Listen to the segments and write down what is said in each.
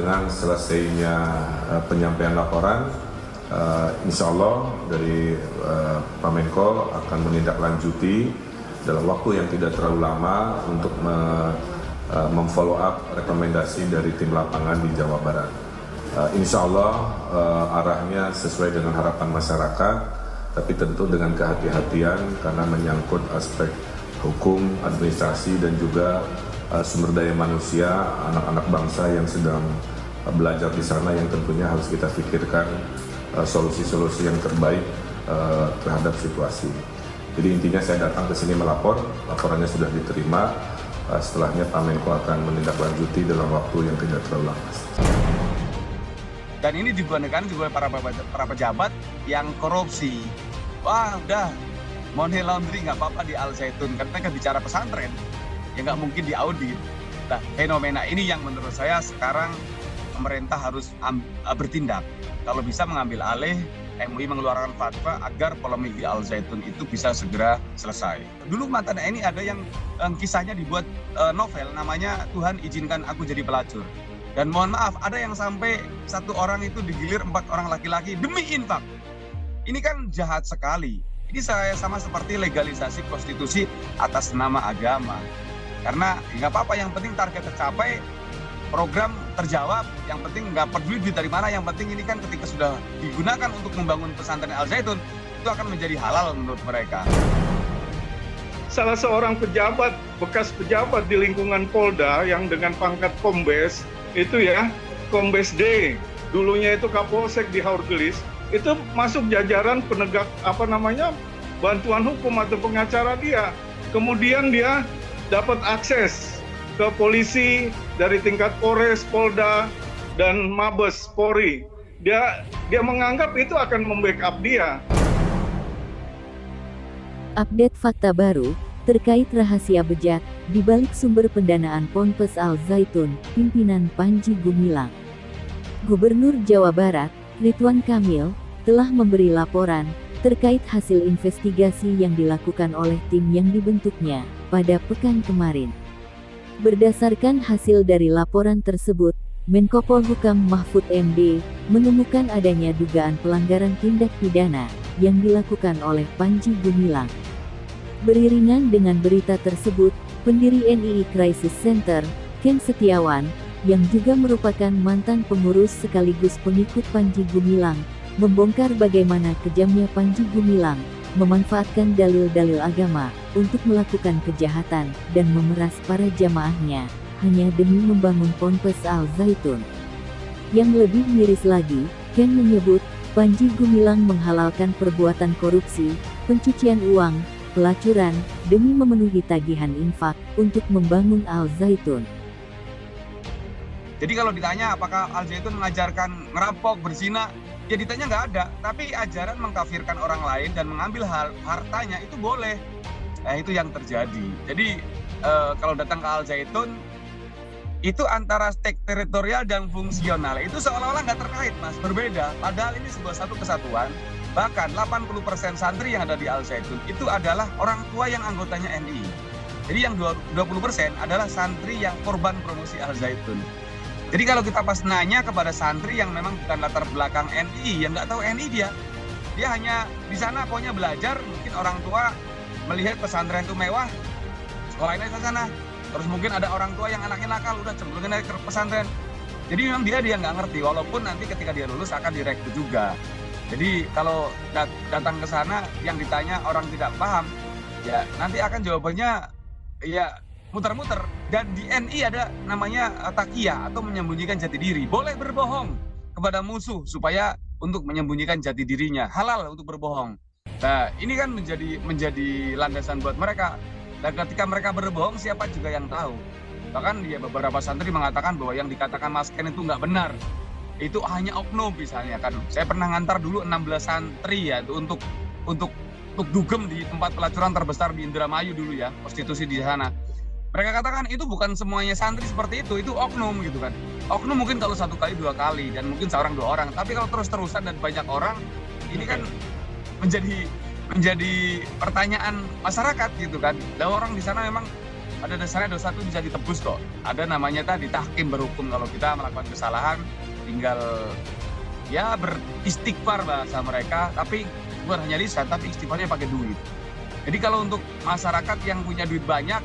dengan selesainya penyampaian laporan, insya Allah dari Pak Menko akan menindaklanjuti dalam waktu yang tidak terlalu lama untuk memfollow up rekomendasi dari tim lapangan di Jawa Barat. Insya Allah arahnya sesuai dengan harapan masyarakat, tapi tentu dengan kehati-hatian karena menyangkut aspek hukum, administrasi, dan juga sumber daya manusia, anak-anak bangsa yang sedang belajar di sana yang tentunya harus kita pikirkan solusi-solusi yang terbaik terhadap situasi. Jadi intinya saya datang ke sini melapor, laporannya sudah diterima, setelahnya Pak Menko akan menindaklanjuti dalam waktu yang tidak terlalu lama. Dan ini digunakan juga para pejabat yang korupsi. Wah udah, money laundering nggak apa-apa di Al Zaitun, karena kan bicara pesantren, ya nggak mungkin diaudit. Nah, fenomena ini yang menurut saya sekarang pemerintah harus bertindak. Kalau bisa mengambil alih, MUI mengeluarkan fatwa agar polemik di Al Zaitun itu bisa segera selesai. Dulu mantan ini ada yang kisahnya dibuat novel, namanya Tuhan Izinkan Aku Jadi Pelacur. Dan mohon maaf, ada yang sampai 1 orang itu digilir 4 orang laki-laki demi infak. Ini kan jahat sekali. Ini saya sama seperti legalisasi prostitusi atas nama agama. Karena nggak apa-apa, yang penting target tercapai, program terjawab, yang penting nggak peduli duit dari mana, yang penting ini kan ketika sudah digunakan untuk membangun pesantren Al Zaitun, itu akan menjadi halal menurut mereka. Salah seorang pejabat, bekas pejabat di lingkungan Polda yang dengan pangkat Kombes, itu ya, Kombes D, dulunya itu Kapolsek di Haurgelis, itu masuk jajaran penegak bantuan hukum atau pengacara dia. Kemudian dia dapat akses ke polisi dari tingkat Polres, Polda, dan Mabes Polri. Dia menganggap itu akan membackup dia. Update fakta baru terkait rahasia bejat di balik sumber pendanaan Ponpes Al Zaitun, pimpinan Panji Gumilang. Gubernur Jawa Barat, Ridwan Kamil, telah memberi laporan terkait hasil investigasi yang dilakukan oleh tim yang dibentuknya pada pekan kemarin. Berdasarkan hasil dari laporan tersebut, Menko Polhukam Mahfud MD menemukan adanya dugaan pelanggaran tindak pidana yang dilakukan oleh Panji Gumilang. Beriringan dengan berita tersebut, pendiri NII Crisis Center, Ken Setiawan, yang juga merupakan mantan pengurus sekaligus pengikut Panji Gumilang, membongkar bagaimana kejamnya Panji Gumilang memanfaatkan dalil-dalil agama untuk melakukan kejahatan dan memeras para jamaahnya hanya demi membangun Ponpes Al Zaitun. Yang lebih miris lagi, Ken menyebut Panji Gumilang menghalalkan perbuatan korupsi, pencucian uang, pelacuran, demi memenuhi tagihan infak untuk membangun Al Zaitun. Jadi kalau ditanya apakah Al Zaitun mengajarkan ngerampok, berzina, ya ditanya nggak ada. Tapi ajaran mengkafirkan orang lain dan mengambil hartanya itu boleh. Nah itu yang terjadi. Jadi kalau datang ke Al Zaitun, itu antara stek teritorial dan fungsional. Itu seolah-olah nggak terkait, Mas. Berbeda. Padahal ini sebuah satu kesatuan. Bahkan 80% santri yang ada di Al Zaitun itu adalah orang tua yang anggotanya NII. Jadi yang 20% adalah santri yang korban promosi Al Zaitun. Jadi kalau kita pas nanya kepada santri yang memang bukan latar belakang NII, yang nggak tahu NII dia hanya di sana pokoknya belajar, mungkin orang tua melihat pesantren itu mewah, sekolahin aja ke sana. Terus mungkin ada orang tua yang anaknya nakal, udah cemplungin aja ke pesantren. Jadi memang dia nggak ngerti, walaupun nanti ketika dia lulus akan direkrut juga. Jadi kalau datang ke sana yang ditanya orang tidak paham, ya nanti akan jawabannya ya muter-muter. Dan di NI ada namanya takiyah atau menyembunyikan jati diri. Boleh berbohong kepada musuh supaya untuk menyembunyikan jati dirinya. Halal untuk berbohong. Nah ini kan menjadi landasan buat mereka. Dan ketika mereka berbohong, siapa juga yang tahu. Bahkan ya beberapa santri mengatakan bahwa yang dikatakan Mas Ken itu nggak benar. Itu hanya oknum misalnya kan. Saya pernah ngantar dulu 16 santri ya untuk dugem di tempat pelacuran terbesar di Indramayu dulu ya, prostitusi di sana. Mereka katakan itu bukan semuanya santri seperti itu oknum gitu kan. Oknum mungkin kalau 1 kali 2 kali dan mungkin seorang 2 orang, tapi kalau terus-terusan dan banyak orang, ini kan menjadi pertanyaan masyarakat gitu kan. Dan orang di sana memang pada dasarnya dosa itu bisa ditebus kok. Ada namanya tadi tahkim berhukum, kalau kita melakukan kesalahan tinggal ya beristighfar bahasa mereka, tapi bukan hanya lisan, tapi istighfarnya pakai duit. Jadi kalau untuk masyarakat yang punya duit banyak,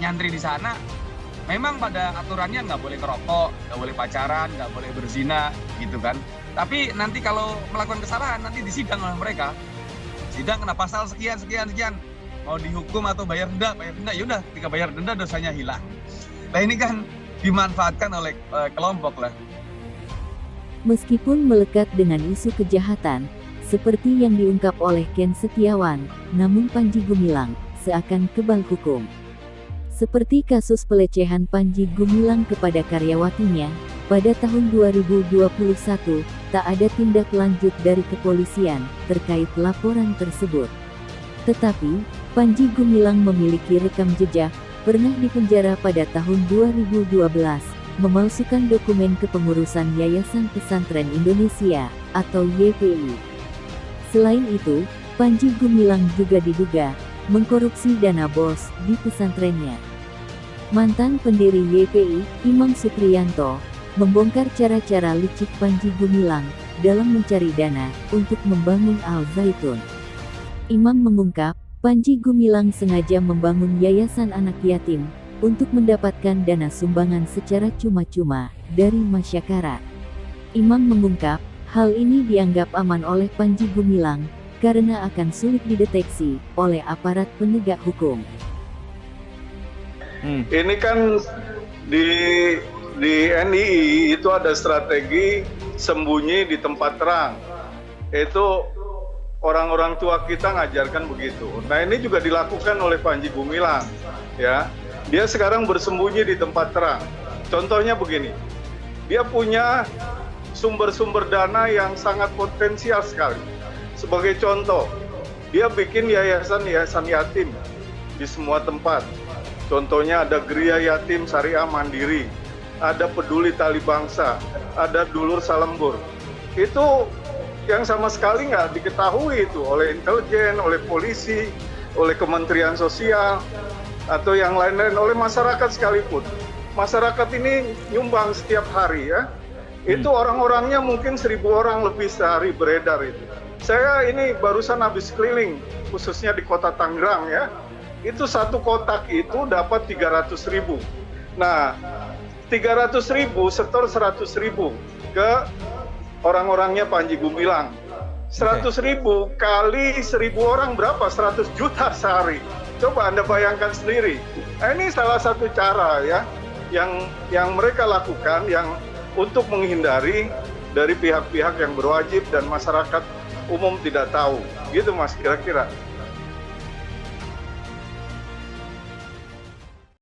nyantri di sana, memang pada aturannya nggak boleh ngerokok, nggak boleh pacaran, nggak boleh berzina, gitu kan. Tapi nanti kalau melakukan kesalahan, nanti disidang oleh mereka. Sidang kena pasal sekian, mau dihukum atau bayar denda, yaudah ketika bayar denda dosanya hilang. Nah ini kan dimanfaatkan oleh kelompok lah. Meskipun melekat dengan isu kejahatan, seperti yang diungkap oleh Ken Setiawan, namun Panji Gumilang seakan kebal hukum. Seperti kasus pelecehan Panji Gumilang kepada karyawatinya, pada tahun 2021, tak ada tindak lanjut dari kepolisian terkait laporan tersebut. Tetapi, Panji Gumilang memiliki rekam jejak, pernah dipenjara pada tahun 2012, memalsukan dokumen kepengurusan Yayasan Pesantren Indonesia, atau YPI. Selain itu, Panji Gumilang juga diduga mengkorupsi dana BOS di pesantrennya. Mantan pendiri YPI, Imam Supriyanto, membongkar cara-cara licik Panji Gumilang dalam mencari dana untuk membangun Al Zaitun. Imam mengungkap, Panji Gumilang sengaja membangun yayasan anak yatim untuk mendapatkan dana sumbangan secara cuma-cuma dari masyarakat. Imam mengungkap, hal ini dianggap aman oleh Panji Gumilang karena akan sulit dideteksi oleh aparat penegak hukum. Ini kan di NII itu ada strategi sembunyi di tempat terang. Itu orang-orang tua kita ngajarkan begitu. Nah ini juga dilakukan oleh Panji Gumilang, ya. Dia sekarang bersembunyi di tempat terang. Contohnya begini, dia punya sumber-sumber dana yang sangat potensial sekali. Sebagai contoh, dia bikin yayasan-yayasan yatim di semua tempat. Contohnya ada Geria Yatim Syariah Mandiri, ada Peduli Tali Bangsa, ada Dulur Salembur. Itu yang sama sekali nggak diketahui itu oleh intelijen, oleh polisi, oleh Kementerian Sosial, atau yang lain-lain, oleh masyarakat sekalipun. Masyarakat ini nyumbang setiap hari ya. Itu orang-orangnya mungkin 1.000 orang lebih sehari beredar itu. Saya ini barusan habis keliling, khususnya di kota Tangerang ya. Itu satu kotak itu dapat 300.000. Nah, 300.000 setor 100.000 ke orang-orangnya Panji Gumilang. 100.000 kali 1.000 orang berapa? 100 juta sehari. Coba Anda bayangkan sendiri. Nah, ini salah satu cara ya yang mereka lakukan yang untuk menghindari dari pihak-pihak yang berwajib dan masyarakat umum tidak tahu. Gitu Mas kira-kira.